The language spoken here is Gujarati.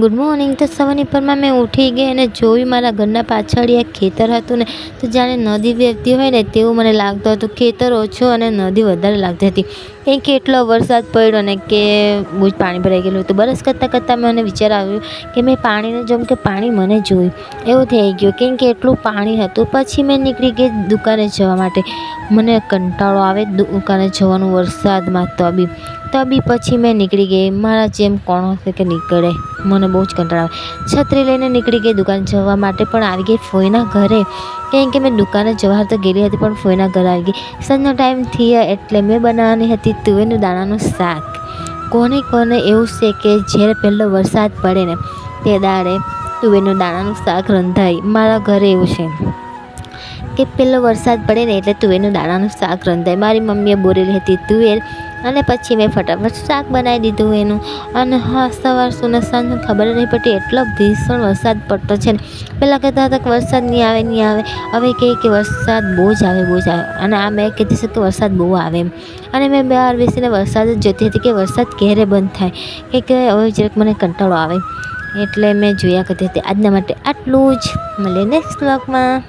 Good morning. તો સવારની પરમાં મેં ઉઠી ગઈ અને જોયું મારા ઘરના પાછળ એક ખેતર હતું ને, તો જાણે નદી વહેતી હોય ને તેવું મને લાગતું હતું. ખેતર ઓછો અને નદી વધારે લાગતી હતી. કેમ કે એટલો વરસાદ પડ્યો ને કે બહુ જ પાણી ભરાઈ ગયેલું હતું. બરસ કરતાં મને વિચાર આવ્યો કે મેં પાણીને જેમ કે પાણી મને જોયું એવું થઈ ગયું, કેમ કે એટલું પાણી હતું. પછી મેં નીકળી ગઈ દુકાને જવા માટે. મને કંટાળો આવે દુકાને જવાનું વરસાદમાં. તો બી પછી મેં નીકળી ગઈ. મારા જેમ કોણ હશે કે નીકળે, મને બહુ જ કંટાળો આવે. છત્રી લઈને નીકળી ગઈ દુકાન જવા માટે, પણ આવી ગઈ ફોઈના ઘરે. કેમ કે મેં દુકાને જવા તો ગયેલી હતી, પણ ફોઈના ઘરે આવી ગઈ. સાંજનો ટાઈમ થયો એટલે મેં બનાવવાની હતી તુવેરનું દાણાનું શાક. કોને એવું છે કે જ્યારે પહેલો વરસાદ પડે ને તે દાડે તુવેરનું દાણાનું શાક રંધાય. મારા ઘરે એવું છે કે પહેલો વરસાદ પડે ને એટલે તુવેરનું દાણાનું શાક રંધાય. મારી મમ્મીએ બોરેલી હતી તુવેર, અને પછી મેં ફટાફટ શાક બનાવી દીધું એનું. અને હા, સવાર સુને સાંજ ખબર નહીં પડતી, એટલો ભીષણ વરસાદ પડતો છે ને. પહેલાં કહેતા હતા કે વરસાદ નહીં આવે. હવે કે વરસાદ બહુ જ આવે. અને આ મેં કીધી છે કે વરસાદ બહુ આવે એમ. અને મેં બહાર બેસીને વરસાદ જ જોતી હતી કે વરસાદ ક્યારે બંધ થાય, કે હવે જરાક મને કંટાળો આવે. એટલે મેં જોયા કરતી હતી. આજના માટે આટલું જ. મળીએ નેક્સ્ટ વ્લોગમાં.